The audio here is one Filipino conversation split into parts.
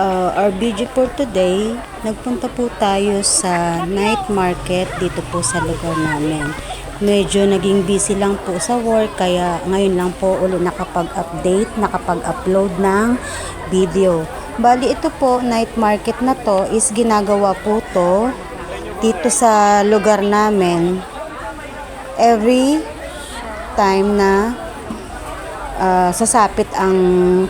Our video for today, nagpunta po tayo sa night market dito po sa lugar namin. Medyo naging busy lang po sa work, kaya ngayon lang po ulit nakapag-update, nakapag-upload ng video. Bali ito po, night market na to is ginagawa po to dito sa lugar namin every time na sasapit ang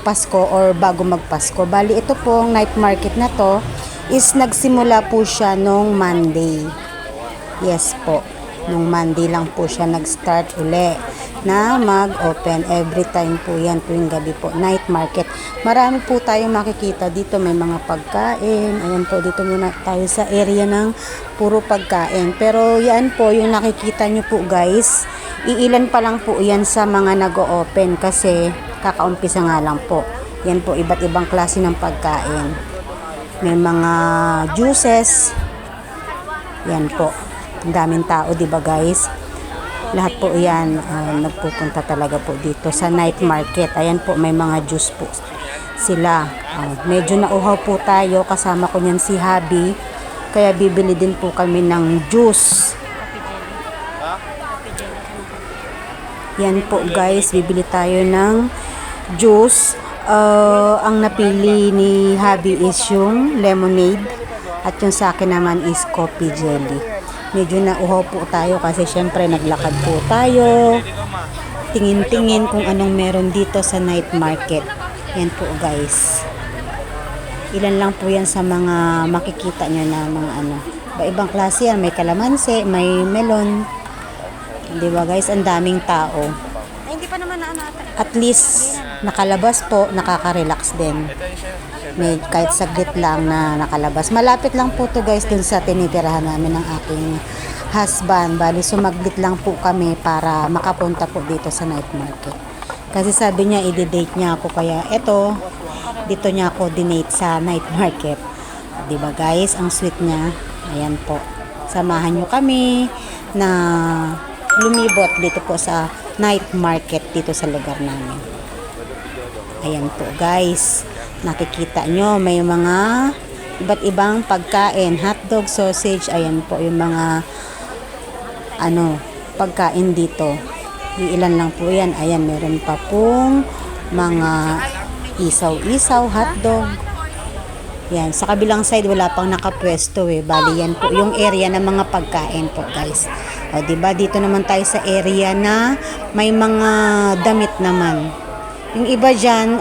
Pasko or bago magpasko. Bali ito pong night market na to is nagsimula po siya nung Monday. Yes po, nung Monday lang po siya nag-start uli na mag-open. Every time po yan, tuwing gabi po, night market. Marami po tayong makikita dito, may mga pagkain. Ayan po, dito muna tayo sa area ng puro pagkain. Pero yan po, yung nakikita nyo po guys, iilan pa lang po yan sa mga nag-o-open kasi kakaumpisa nga lang po. Yan po, iba't ibang klase ng pagkain. May mga juices. Yan po. Ang daming tao, diba guys? Lahat po yan, nagpupunta talaga po dito sa night market. Ayan po, may mga juice po sila. Medyo nauhaw po tayo, kasama ko niyan si Habi. Kaya bibili din po kami ng juice. Yan po guys, bibili tayo ng juice. Ang napili ni Habi is yung lemonade at yung sa akin naman is coffee jelly. Medyo nauhaw po tayo kasi syempre naglakad po tayo. Tingin-tingin kung anong meron dito sa night market. Yan po guys. Ilan lang po yan sa mga makikita nyo na mga ano. Ibang klase yan. May kalamansi, may melon. Diba guys, ang daming tao. Ay, hindi pa naman At least nakalabas po, nakaka-relax din. May kahit saglit lang na nakalabas. Malapit lang po to guys dun sa tinitirahan namin ng aking husband. Bali sumaglit lang po kami para makapunta po dito sa night market. Kasi sabi niya i-date niya ako, kaya eto dito niya ako dinate sa night market. Diba guys, ang sweet niya. Ayan po. Samahan niyo kami na lumibot dito po sa night market dito sa lugar namin. Ayan po guys, nakikita nyo may mga iba't ibang pagkain, hotdog, sausage. Ayan po yung mga pagkain dito. Ilan lang po yan. Ayan, meron pa pong mga isaw-isaw, hotdog. Yan, sa kabilang side wala pang nakapwesto Bali yan po yung area ng mga pagkain po guys. O diba, dito naman tayo sa area na may mga damit naman. Yung iba dyan,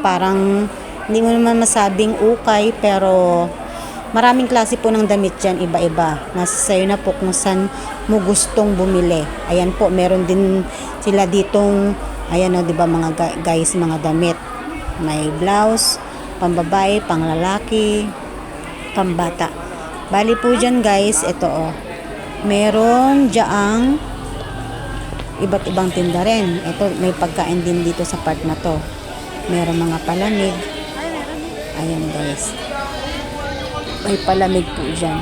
parang hindi mo naman masabing ukay, pero maraming klase po ng damit dyan, iba-iba. Nasa sayo na po kung saan mo gustong bumili. Ayan po, meron din sila ditong, ayan o, diba mga guys, mga damit. May blouse, pambabae, panglalaki, pambata. Bali po dyan guys, ito o. Meron dyaang iba't ibang tinda rin. Ito, may pagkain din dito sa part na to. Meron mga palamig. Ayan guys. May palamig po dyan.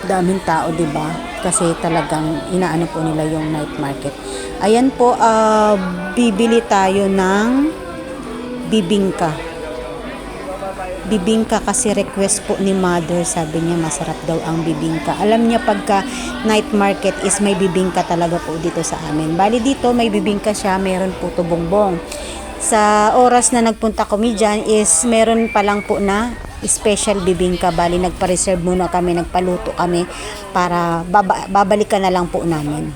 Daming tao, diba? Kasi talagang inaano po nila yung night market. Ayan po, bibili tayo ng bibingka. Bibingka kasi request po ni mother, sabi niya masarap daw ang bibingka. Alam niya pagka night market is may bibingka talaga po dito sa amin. Bali dito may bibingka siya, meron po to bongbong. Sa oras na nagpunta kami dyan is meron pa lang po na special bibingka. Bali nagpa-reserve muna kami, nagpaluto kami para babalikan na lang po namin.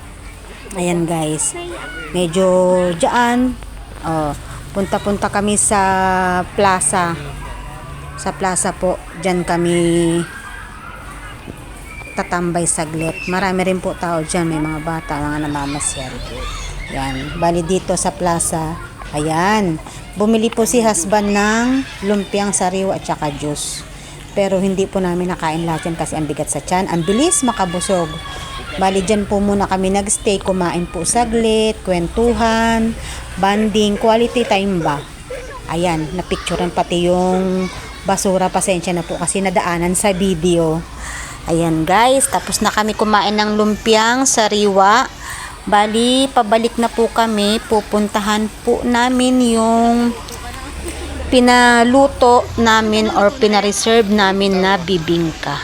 Ayan guys, medyo dyan, punta-punta kami sa plaza. Sa plaza po, dyan kami tatambay saglit. Marami rin po tao dyan, may mga bata, mga namamasyal. Yan, bali dito sa plaza. Ayan, bumili po si husband ng lumpiang sariwa at saka juice. Pero hindi po namin nakain lahat yan kasi ang bigat sa tiyan. Ang bilis makabusog. Bali dyan po muna kami nagstay, kumain po saglit, kwentuhan, banding, quality time ba. Ayan, napicturean pati yung basura, pasensya na po kasi nadaanan sa video. Ayan guys, tapos na kami kumain ng lumpiang sariwa. Bali, pabalik na po kami. Pupuntahan po namin yung pinaluto namin or pinareserve namin na bibingka.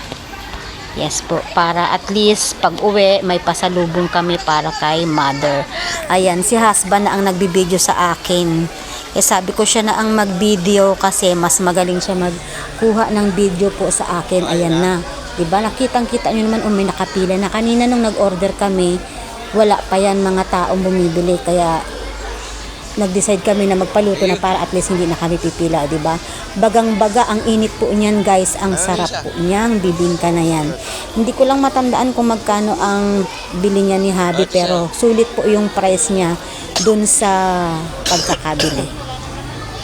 Yes po, para at least pag uwi may pasalubong kami para kay mother. Ayan, si husband na ang nagbibideo sa akin. Sabi ko siya na ang mag-video kasi mas magaling siya magkuha ng video po sa akin. Ayan na. Diba? Nakitang-kita nyo naman may nakapila na. Kanina nung nag-order kami, wala pa yan mga taong bumibili. Kaya nag-decide kami na magpaluto na para at least hindi na kami pipila, di ba? Bagang-baga ang init po niyan, guys. Ang sarap po niyang bibingka na yan. Hindi ko lang matandaan kung magkano ang bili niya ni Habi, pero sulit po yung price niya dun sa pagkakabili.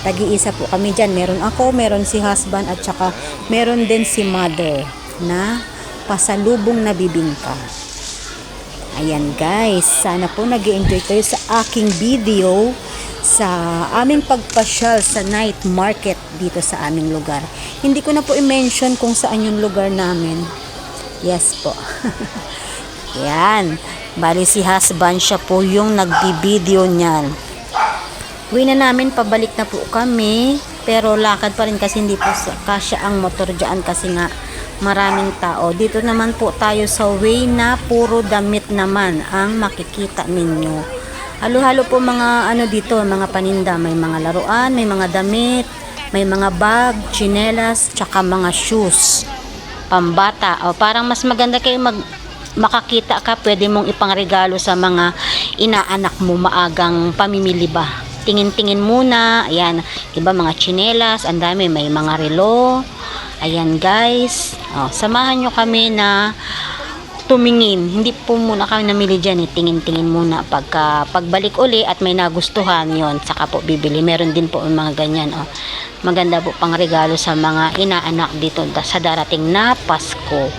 Tagi-isa po kami dyan. Meron ako, meron si husband, at saka meron din si mother na pasalubong na bibingka. Ayan, guys, sana po nag-enjoy kayo sa aking video sa aming pagpasyal sa night market dito sa aming lugar. Hindi ko na po i-mention kung saan yung lugar namin. Yes po. Yan. Bali si husband, siya po yung nagbi-video niyan. Uwi na namin, pabalik na po kami. Pero lakad pa rin kasi hindi po kasya ang motor dyan kasi nga maraming tao. Dito naman po tayo sa way na puro damit naman ang makikita ninyo. Halo-halo po mga ano dito, mga paninda. May mga laruan, may mga damit, may mga bag, tsinelas, tsaka mga shoes. Pambata. O, parang mas maganda kayo makakita ka, pwede mong ipangregalo sa mga inaanak mo maagang pamimili ba. Tingin-tingin muna. Ayan, diba mga tsinelas, ang dami, may mga relo. Ayan, guys. O, samahan nyo kami na tumingin. Hindi po muna kami namili dyan. Tingin-tingin muna. Pagbalik uli at may nagustuhan yon, saka po bibili. Meron din po mga ganyan. O, maganda po pang regalo sa mga inaanak dito sa darating na Pasko.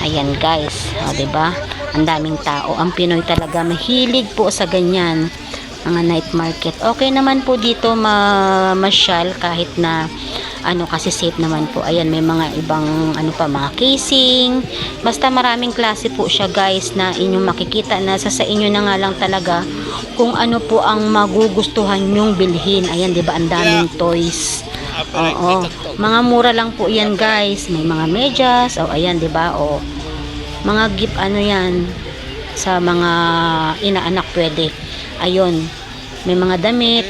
Ayan, guys. O, diba? Ang daming tao. Ang Pinoy talaga mahilig po sa ganyan. Mga night market. Okay naman po dito masyal kahit na ano kasi safe naman po. Ayan, may mga ibang ano pa, mga casing. Basta maraming klase po siya, guys, na inyong makikita na sa inyo na nga lang talaga kung ano po ang magugustuhan nyong bilhin. Ayan, 'di ba? Ang daming toys. Oo. Mga mura lang po 'yan, guys. May mga medyas. O, ayan, 'di ba? O, mga gift ano 'yan sa mga inaanak pwede. Ayun. May mga damit.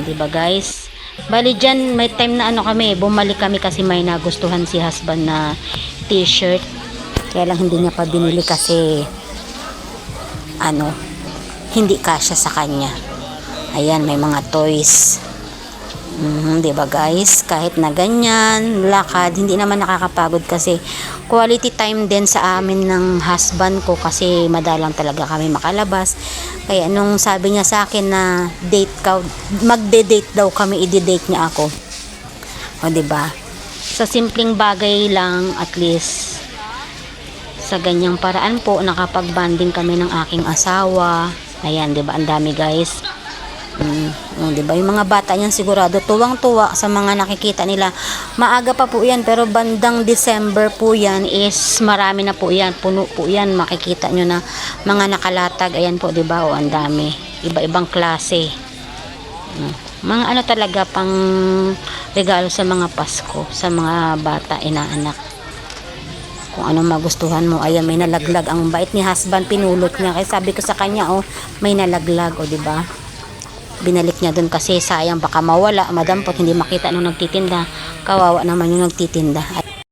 'Di ba, guys? Bali dyan, may time na ano kami, bumalik kami kasi may nagustuhan si husband na t-shirt. Kaya lang hindi niya pa binili kasi ano, hindi kasya sa kanya. Ayan, may mga toys. Diba, guys? Kahit na ganyan, lakad, hindi naman nakakapagod kasi quality time din sa amin ng husband ko kasi madalang talaga kami makalabas. Kaya nung sabi niya sa akin na date ka, magde-date daw kami, i-date niya ako. O, diba? Sa simpleng bagay lang, at least sa ganyang paraan po, nakapag-banding kami ng aking asawa. Ayan, diba? Ang dami, guys. Diba? Yung mga bata niyan sigurado tuwang-tuwa sa mga nakikita nila. Maaga pa po yan, pero bandang December po yan is marami na po yan, puno po yan. Makikita nyo na mga nakalatag. Ayan po, diba? O, ang dami, iba-ibang klase. Mga ano talaga pang regalo sa mga Pasko, sa mga bata, inaanak. Kung anong magustuhan mo. Ayan, may nalaglag. Ang bait ni husband, pinulot niya. Kaya sabi ko sa kanya, oh, may nalaglag. O, diba? Binalik niya dun kasi sayang baka mawala, madampot, hindi makita nung nagtitinda. Kawawa naman yung nagtitinda.